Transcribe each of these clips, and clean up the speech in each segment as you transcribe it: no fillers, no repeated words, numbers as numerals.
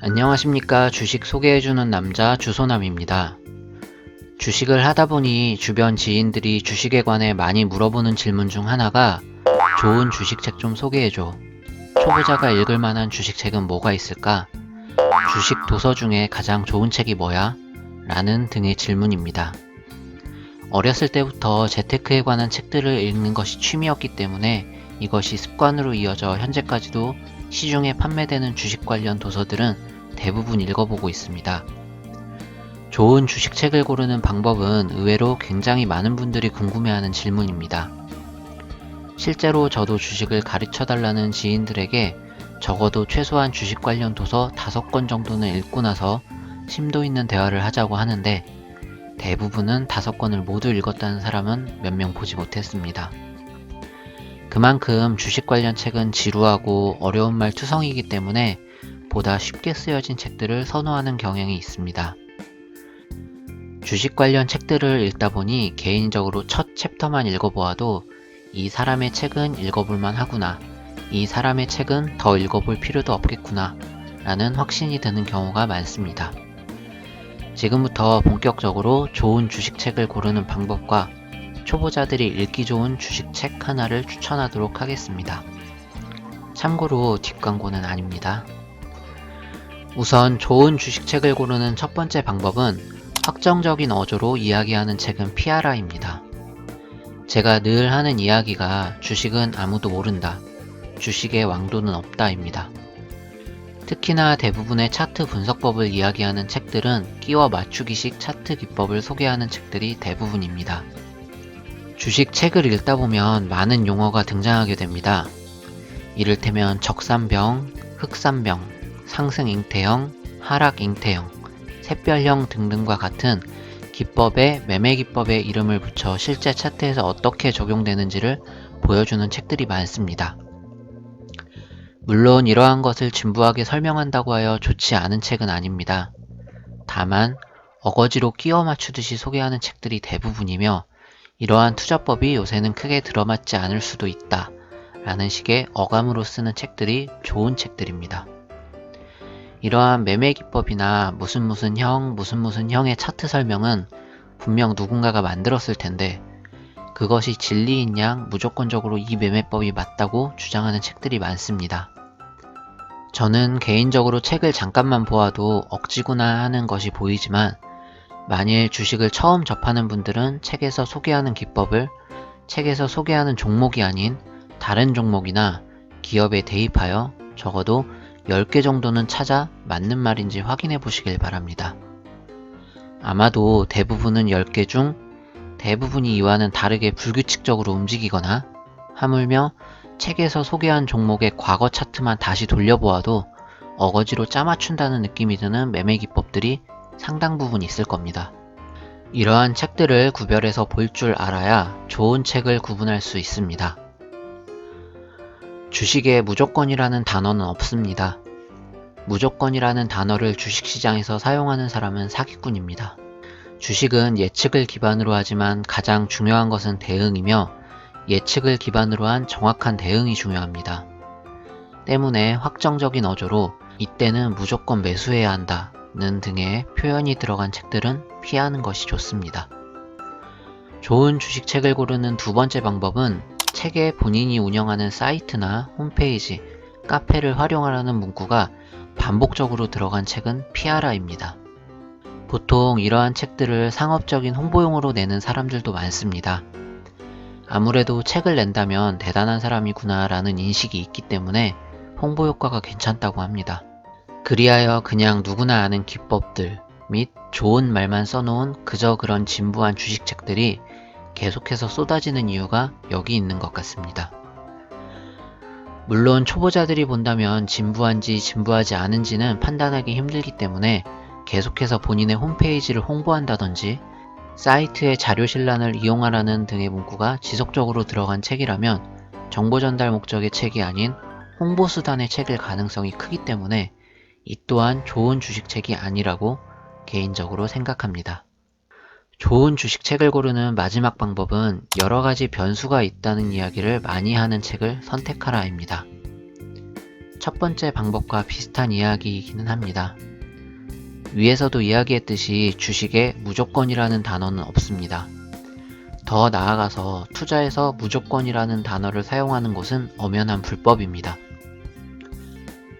안녕하십니까. 주식 소개해주는 남자 주소남입니다. 주식을 하다보니 주변 지인들이 주식에 관해 많이 물어보는 질문 중 하나가 좋은 주식책 좀 소개해줘. 초보자가 읽을 만한 주식책은 뭐가 있을까? 주식 도서 중에 가장 좋은 책이 뭐야? 라는 등의 질문입니다. 어렸을 때부터 재테크에 관한 책들을 읽는 것이 취미였기 때문에 이것이 습관으로 이어져 현재까지도 시중에 판매되는 주식 관련 도서들은 대부분 읽어보고 있습니다. 좋은 주식책을 고르는 방법은 의외로 굉장히 많은 분들이 궁금해하는 질문입니다. 실제로 저도 주식을 가르쳐달라는 지인들에게 적어도 최소한 주식 관련 도서 5권 정도는 읽고 나서 심도 있는 대화를 하자고 하는데 대부분은 5권을 모두 읽었다는 사람은 몇 명 보지 못했습니다. 그만큼 주식 관련 책은 지루하고 어려운 말 투성이기 때문에 보다 쉽게 쓰여진 책들을 선호하는 경향이 있습니다. 주식 관련 책들을 읽다 보니 개인적으로 첫 챕터만 읽어보아도 이 사람의 책은 읽어볼만 하구나, 이 사람의 책은 더 읽어볼 필요도 없겠구나 라는 확신이 드는 경우가 많습니다. 지금부터 본격적으로 좋은 주식책을 고르는 방법과 초보자들이 읽기 좋은 주식책 하나를 추천하도록 하겠습니다. 참고로 뒷광고는 아닙니다. 우선 좋은 주식책을 고르는 첫 번째 방법은 확정적인 어조로 이야기하는 책은 피하라입니다. 제가 늘 하는 이야기가 주식은 아무도 모른다, 주식의 왕도는 없다입니다. 특히나 대부분의 차트 분석법을 이야기하는 책들은 끼워 맞추기식 차트 기법을 소개하는 책들이 대부분입니다. 주식 책을 읽다 보면 많은 용어가 등장하게 됩니다. 이를테면 적산병, 흑산병, 상승 잉태형, 하락 잉태형, 샛별형 등등과 같은 기법에 매매 기법의 이름을 붙여 실제 차트에서 어떻게 적용되는지를 보여주는 책들이 많습니다. 물론 이러한 것을 진부하게 설명한다고 하여 좋지 않은 책은 아닙니다. 다만 어거지로 끼워 맞추듯이 소개하는 책들이 대부분이며 이러한 투자법이 요새는 크게 들어맞지 않을 수도 있다 라는 식의 어감으로 쓰는 책들이 좋은 책들입니다. 이러한 매매 기법이나 무슨 형의 차트 설명은 분명 누군가가 만들었을 텐데 그것이 진리인 양 무조건적으로 이 매매법이 맞다고 주장하는 책들이 많습니다. 저는 개인적으로 책을 잠깐만 보아도 억지구나 하는 것이 보이지만 만일 주식을 처음 접하는 분들은 책에서 소개하는 기법을 책에서 소개하는 종목이 아닌 다른 종목이나 기업에 대입하여 적어도 10개 정도는 찾아 맞는 말인지 확인해 보시길 바랍니다. 아마도 대부분은 10개 중 대부분이 이와는 다르게 불규칙적으로 움직이거나 하물며 책에서 소개한 종목의 과거 차트만 다시 돌려보아도 어거지로 짜맞춘다는 느낌이 드는 매매 기법들이 상당 부분 있을 겁니다. 이러한 책들을 구별해서 볼 줄 알아야 좋은 책을 구분할 수 있습니다. 주식에 무조건이라는 단어는 없습니다. 무조건이라는 단어를 주식시장에서 사용하는 사람은 사기꾼입니다. 주식은 예측을 기반으로 하지만 가장 중요한 것은 대응이며 예측을 기반으로 한 정확한 대응이 중요합니다. 때문에 확정적인 어조로 이때는 무조건 매수해야 한다는 등의 표현이 들어간 책들은 피하는 것이 좋습니다. 좋은 주식책을 고르는 두 번째 방법은 책에 본인이 운영하는 사이트나 홈페이지, 카페를 활용하라는 문구가 반복적으로 들어간 책은 피하라입니다. 보통 이러한 책들을 상업적인 홍보용으로 내는 사람들도 많습니다. 아무래도 책을 낸다면 대단한 사람이구나 라는 인식이 있기 때문에 홍보 효과가 괜찮다고 합니다. 그리하여 그냥 누구나 아는 기법들 및 좋은 말만 써놓은 그저 그런 진부한 주식책들이 계속해서 쏟아지는 이유가 여기 있는 것 같습니다. 물론 초보자들이 본다면 진부한지 진부하지 않은지는 판단하기 힘들기 때문에 계속해서 본인의 홈페이지를 홍보한다든지 사이트의 자료실란을 이용하라는 등의 문구가 지속적으로 들어간 책이라면 정보 전달 목적의 책이 아닌 홍보수단의 책일 가능성이 크기 때문에 이 또한 좋은 주식책이 아니라고 개인적으로 생각합니다. 좋은 주식책을 고르는 마지막 방법은 여러가지 변수가 있다는 이야기를 많이 하는 책을 선택하라입니다. 첫 번째 방법과 비슷한 이야기이기는 합니다. 위에서도 이야기했듯이 주식에 무조건이라는 단어는 없습니다. 더 나아가서 투자에서 무조건이라는 단어를 사용하는 것은 엄연한 불법입니다.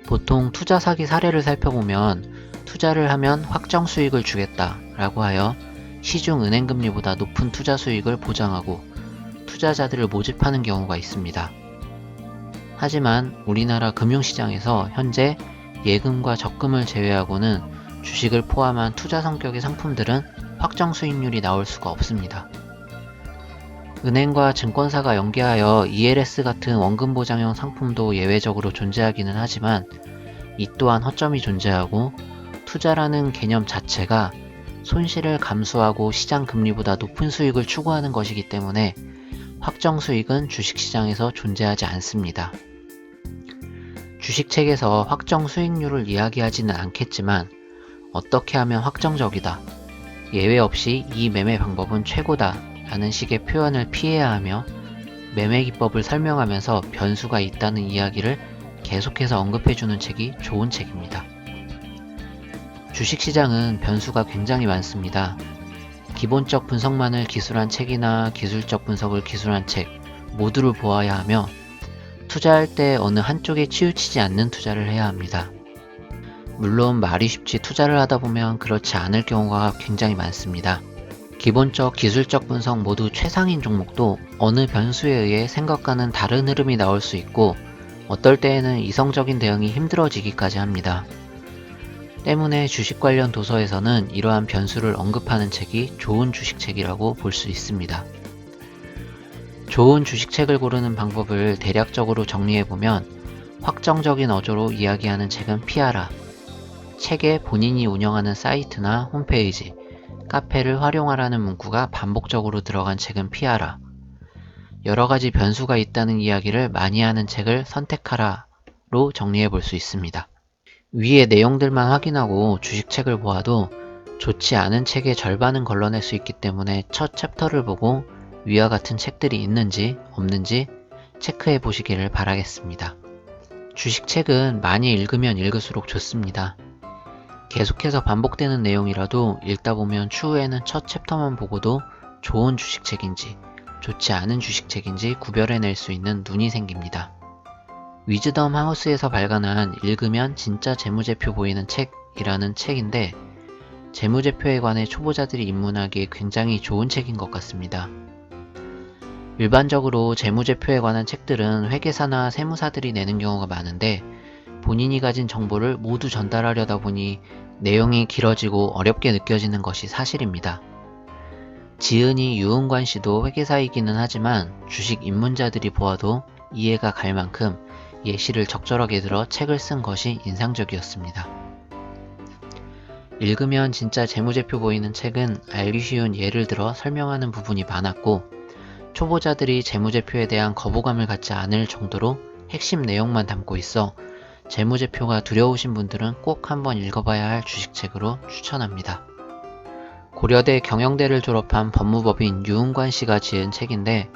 보통 투자 사기 사례를 살펴보면 투자를 하면 확정 수익을 주겠다 라고 하여 시중 은행금리보다 높은 투자 수익을 보장하고 투자자들을 모집하는 경우가 있습니다. 하지만 우리나라 금융시장에서 현재 예금과 적금을 제외하고는 주식을 포함한 투자 성격의 상품들은 확정 수익률이 나올 수가 없습니다. 은행과 증권사가 연계하여 ELS 같은 원금 보장형 상품도 예외적으로 존재하기는 하지만 이 또한 허점이 존재하고 투자라는 개념 자체가 손실을 감수하고 시장 금리보다 높은 수익을 추구하는 것이기 때문에 확정 수익은 주식시장에서 존재하지 않습니다. 주식책에서 확정 수익률을 이야기하지는 않겠지만 어떻게 하면 확정적이다, 예외 없이 이 매매 방법은 최고다 라는 식의 표현을 피해야 하며 매매 기법을 설명하면서 변수가 있다는 이야기를 계속해서 언급해주는 책이 좋은 책입니다. 주식시장은 변수가 굉장히 많습니다. 기본적 분석만을 기술한 책이나 기술적 분석을 기술한 책 모두를 보아야 하며 투자할 때 어느 한쪽에 치우치지 않는 투자를 해야 합니다. 물론 말이 쉽지 투자를 하다 보면 그렇지 않을 경우가 굉장히 많습니다. 기본적, 기술적 분석 모두 최상인 종목도 어느 변수에 의해 생각과는 다른 흐름이 나올 수 있고 어떨 때에는 이성적인 대응이 힘들어지기까지 합니다. 때문에 주식 관련 도서에서는 이러한 변수를 언급하는 책이 좋은 주식책이라고 볼 수 있습니다. 좋은 주식책을 고르는 방법을 대략적으로 정리해보면 확정적인 어조로 이야기하는 책은 피하라. 책에 본인이 운영하는 사이트나 홈페이지, 카페를 활용하라는 문구가 반복적으로 들어간 책은 피하라. 여러가지 변수가 있다는 이야기를 많이 하는 책을 선택하라로 정리해 볼 수 있습니다. 위의 내용들만 확인하고 주식책을 보아도 좋지 않은 책의 절반은 걸러낼 수 있기 때문에 첫 챕터를 보고 위와 같은 책들이 있는지 없는지 체크해 보시기를 바라겠습니다. 주식책은 많이 읽으면 읽을수록 좋습니다. 계속해서 반복되는 내용이라도 읽다 보면 추후에는 첫 챕터만 보고도 좋은 주식책인지 좋지 않은 주식책인지 구별해낼 수 있는 눈이 생깁니다. 위즈덤 하우스에서 발간한 읽으면 진짜 재무제표 보이는 책이라는 책인데 재무제표에 관해 초보자들이 입문하기에 굉장히 좋은 책인 것 같습니다. 일반적으로 재무제표에 관한 책들은 회계사나 세무사들이 내는 경우가 많은데 본인이 가진 정보를 모두 전달하려다 보니 내용이 길어지고 어렵게 느껴지는 것이 사실입니다. 지은이 유은관 씨도 회계사이기는 하지만 주식 입문자들이 보아도 이해가 갈 만큼 예시를 적절하게 들어 책을 쓴 것이 인상적이었습니다. 읽으면 진짜 재무제표 보이는 책은 알기 쉬운 예를 들어 설명하는 부분이 많았고 초보자들이 재무제표에 대한 거부감을 갖지 않을 정도로 핵심 내용만 담고 있어 재무제표가 두려우신 분들은 꼭 한번 읽어봐야 할 주식책으로 추천합니다. 고려대 경영대를 졸업한 법무법인 유은관 씨가 지은 책인데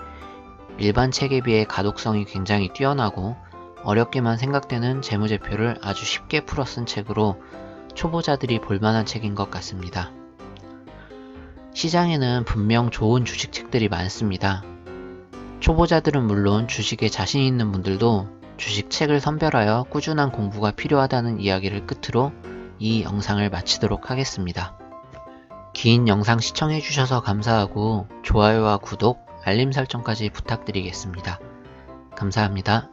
일반 책에 비해 가독성이 굉장히 뛰어나고 어렵게만 생각되는 재무제표를 아주 쉽게 풀어 쓴 책으로 초보자들이 볼만한 책인 것 같습니다. 시장에는 분명 좋은 주식책들이 많습니다. 초보자들은 물론 주식에 자신 있는 분들도 주식책을 선별하여 꾸준한 공부가 필요하다는 이야기를 끝으로 이 영상을 마치도록 하겠습니다. 긴 영상 시청해주셔서 감사하고 좋아요와 구독, 알림 설정까지 부탁드리겠습니다. 감사합니다.